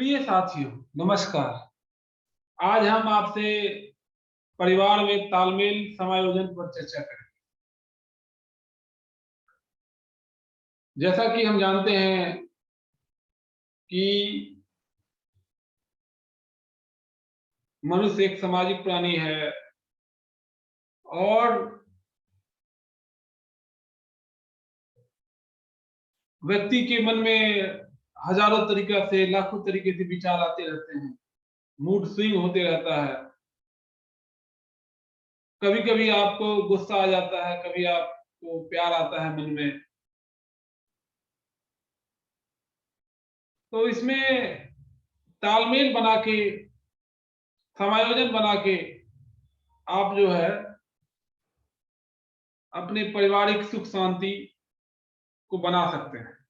प्रिय साथियों, नमस्कार। आज हम आपसे परिवार में तालमेल समायोजन पर चर्चा करें। जैसा कि हम जानते हैं कि मनुष्य एक सामाजिक प्राणी है और व्यक्ति के मन में हजारों तरीके से, लाखों तरीके से विचार आते रहते हैं। मूड स्विंग होते रहता है। कभी-कभी आपको गुस्सा आ जाता है, कभी आपको प्यार आता है मन में। तो इसमें तालमेल बना के, समायोजन बना के आप जो है अपने पारिवारिक सुख शांति को बना सकते हैं।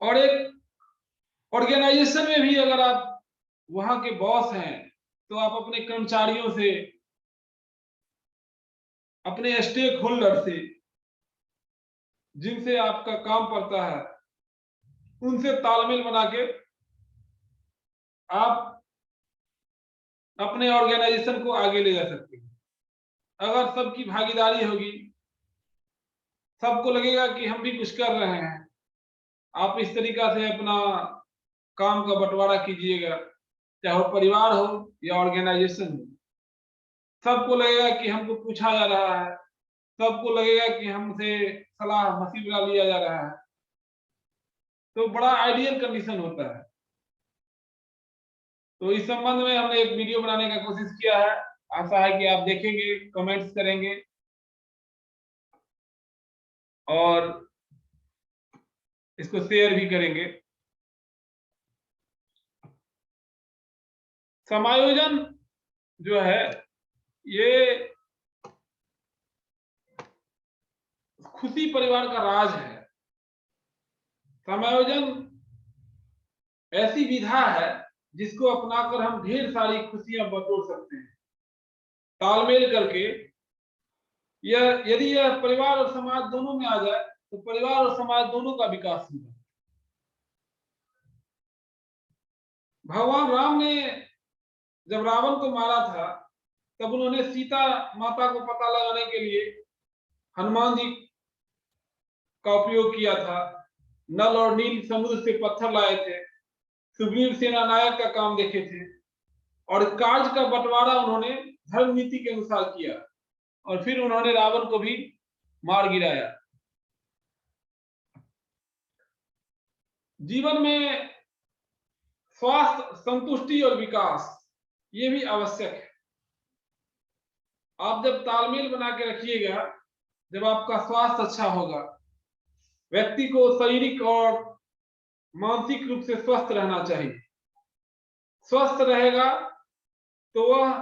और एक ऑर्गेनाइजेशन में भी अगर आप वहां के बॉस हैं तो आप अपने कर्मचारियों से, अपने स्टेक होल्डर से, जिनसे आपका काम पड़ता है, उनसे तालमेल बना के आप अपने ऑर्गेनाइजेशन को आगे ले जा सकते हैं। अगर सबकी भागीदारी होगी, सबको लगेगा कि हम भी कुछ कर रहे हैं, आप इस तरीका से अपना काम का बंटवारा कीजिएगा, चाहे वो परिवार हो या ऑर्गेनाइजेशन हो। सबको लगेगा कि हमको पूछा जा रहा है, सबको लगेगा कि हमसे सलाह मशविरा लिया जा रहा है। तो बड़ा आइडियल कंडीशन होता है। तो इस संबंध में हमने एक वीडियो बनाने का कोशिश किया है। आशा है कि आप देखेंगे, कमेंट्स करेंगे और इसको शेयर भी करेंगे। समायोजन जो है ये खुशी परिवार का राज है। समायोजन ऐसी विधा है जिसको अपनाकर हम ढेर सारी खुशियां बटोर सकते हैं। तालमेल करके यह, यदि यह परिवार और समाज दोनों में आ जाए तो परिवार और समाज दोनों का विकास होगा। भगवान राम ने जब रावण को मारा था, तब उन्होंने सीता माता को पता लगाने के लिए हनुमान जी का उपयोग किया था। नल और नील समुद्र से पत्थर लाए थे। सुग्रीव सेना नायक का काम देखे थे और कार्य का बंटवारा उन्होंने धर्म नीति के अनुसार किया और फिर उन्होंने रावण को भी मार गिराया। जीवन में स्वास्थ्य, संतुष्टि और विकास ये भी आवश्यक है। आप जब तालमेल बना के रखिएगा, जब आपका स्वास्थ्य अच्छा होगा, व्यक्ति को शारीरिक और मानसिक रूप से स्वस्थ रहना चाहिए। स्वस्थ रहेगा तो वह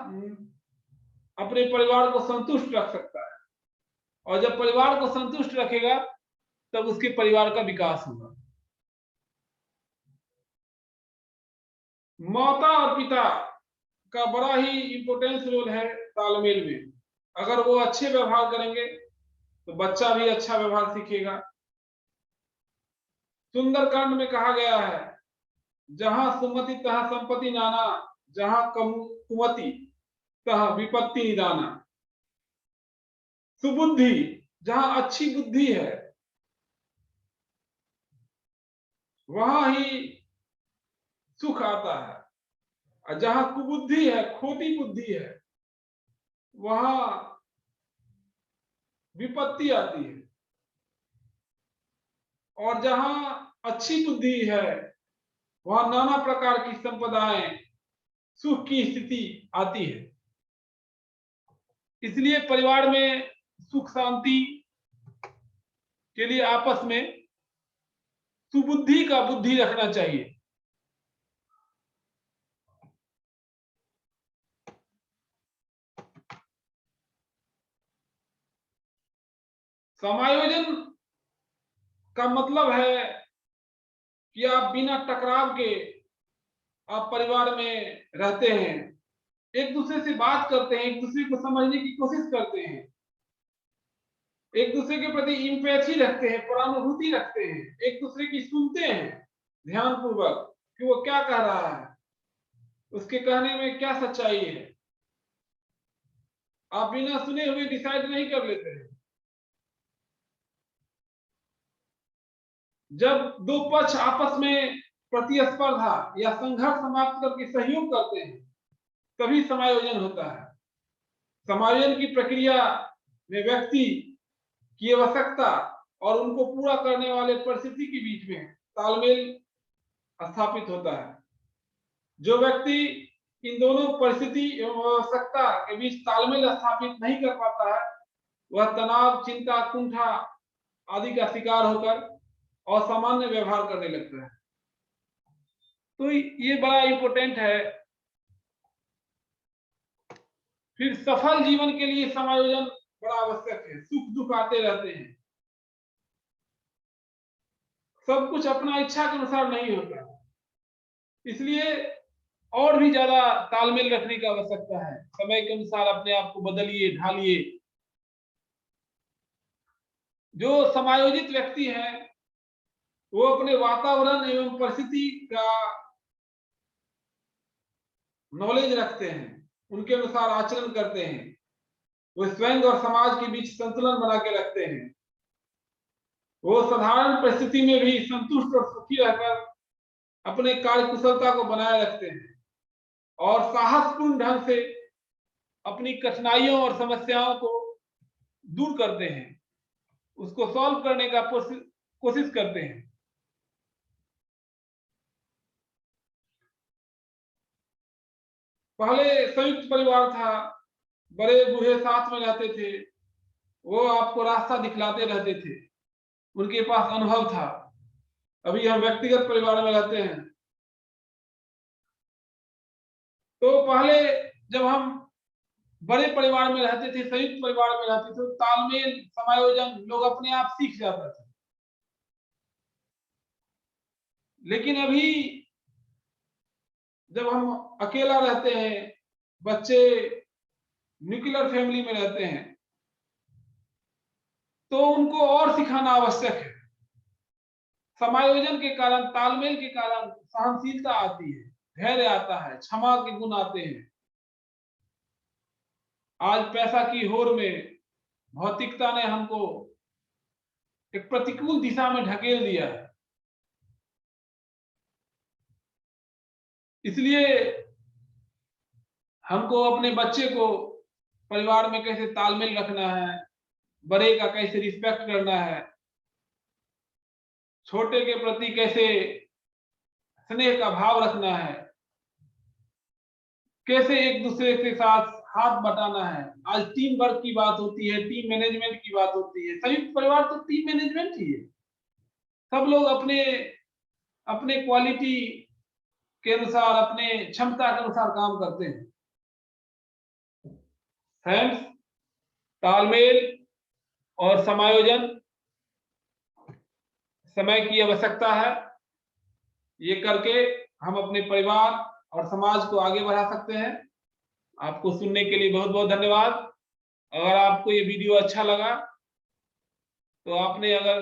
अपने परिवार को संतुष्ट रख सकता है और जब परिवार को संतुष्ट रखेगा तब उसके परिवार का विकास होगा। माता और पिता का बड़ा ही इंपॉर्टेंस रोल है तालमेल में। अगर वो अच्छे व्यवहार करेंगे तो बच्चा भी अच्छा व्यवहार सीखेगा। सुंदरकांड में कहा गया है, जहां सुमति तहां संपत्ति नाना, जहां कुमति तहां विपत्ति निदाना। सुबुद्धि, जहां अच्छी बुद्धि है वहां ही सुख आता है और जहां कुबुद्धि है, खोटी बुद्धि है, वहां विपत्ति आती है। और जहां अच्छी बुद्धि है वहां नाना प्रकार की संपदाएं, सुख की स्थिति आती है। इसलिए परिवार में सुख शांति के लिए आपस में सुबुद्धि का बुद्धि रखना चाहिए। समायोजन का मतलब है कि आप बिना टकराव के आप परिवार में रहते हैं, एक दूसरे से बात करते हैं, एक दूसरे को समझने की कोशिश करते हैं। एक दूसरे के प्रति इम्पैथी रखते हैं, परानुभूति रखते हैं, एक दूसरे की सुनते हैं ध्यानपूर्वक कि वो क्या कह रहा है, उसके कहने में क्या सच्चाई है। आप बिना सुने हुए डिसाइड नहीं कर लेते हैं। जब दो पक्ष आपस में प्रतिस्पर्धा या संघर्ष समाप्त करके सहयोग करते हैं तभी समायोजन होता है। समायोजन की प्रक्रिया में व्यक्ति की आवश्यकता और उनको पूरा करने वाले परिस्थिति के बीच में तालमेल स्थापित होता है। जो व्यक्ति इन दोनों परिस्थिति एवं आवश्यकता के बीच तालमेल स्थापित नहीं कर पाता है वह तनाव, चिंता, कुंठा आदि का शिकार होकर असामान्य व्यवहार करने लगता है। तो ये बड़ा इंपॉर्टेंट है। फिर सफल जीवन के लिए समायोजन बड़ा आवश्यक है। सुख दुख आते रहते हैं, सब कुछ अपना इच्छा के अनुसार नहीं होता, इसलिए और भी ज्यादा तालमेल रखने की आवश्यकता है। समय के अनुसार अपने आप को बदलिए, ढालिए। जो समायोजित व्यक्ति है वो अपने वातावरण एवं परिस्थिति का नॉलेज रखते हैं, उनके अनुसार आचरण करते हैं, वो स्वयं और समाज के बीच संतुलन बना के रखते हैं। वो साधारण परिस्थिति में भी संतुष्ट और सुखी रहकर अपने कार्य कुशलता को बनाए रखते हैं और साहसपूर्ण ढंग से अपनी कठिनाइयों और समस्याओं को दूर करते हैं, उसको सॉल्व करने का कोशिश करते हैं। पहले संयुक्त परिवार था, बड़े बूढ़े साथ में रहते थे, वो आपको रास्ता दिखलाते रहते थे, उनके पास अनुभव था। अभी हम व्यक्तिगत परिवार में रहते हैं, तो पहले जब हम बड़े परिवार में रहते थे, संयुक्त परिवार में रहते थे, तो तालमेल, समायोजन लोग अपने आप सीख जाता था। लेकिन अभी जब हम अकेला रहते हैं, बच्चे न्यूक्लियर फैमिली में रहते हैं, तो उनको और सिखाना आवश्यक है। समायोजन के कारण, तालमेल के कारण सहनशीलता आती है, धैर्य आता है, क्षमा के गुण आते हैं। आज पैसा की होड़ में भौतिकता ने हमको एक प्रतिकूल दिशा में ढकेल दिया है। इसलिए हमको अपने बच्चे को परिवार में कैसे तालमेल रखना है, बड़े का कैसे रिस्पेक्ट करना है, छोटे के प्रति कैसे स्नेह का भाव रखना है, कैसे एक दूसरे के साथ हाथ बटाना है। आज टीम वर्क की बात होती है, टीम मैनेजमेंट की बात होती है। संयुक्त परिवार तो टीम मैनेजमेंट ही है। सब लोग अपने अपने क्वालिटी के अनुसार, अपने क्षमता के अनुसार काम करते हैं। फ्रेंड्स, तालमेल और समायोजन समय की आवश्यकता है। ये करके हम अपने परिवार और समाज को आगे बढ़ा सकते हैं। आपको सुनने के लिए बहुत बहुत धन्यवाद। अगर आपको ये वीडियो अच्छा लगा तो आपने अगर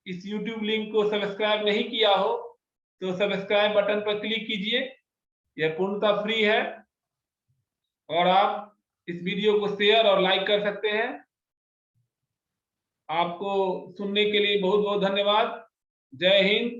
इस YouTube लिंक को सब्सक्राइब नहीं किया हो तो सब्सक्राइब बटन पर क्लिक कीजिए। यह पूर्णतः फ्री है और आप इस वीडियो को शेयर और लाइक कर सकते हैं। आपको सुनने के लिए बहुत बहुत धन्यवाद। जय हिंद,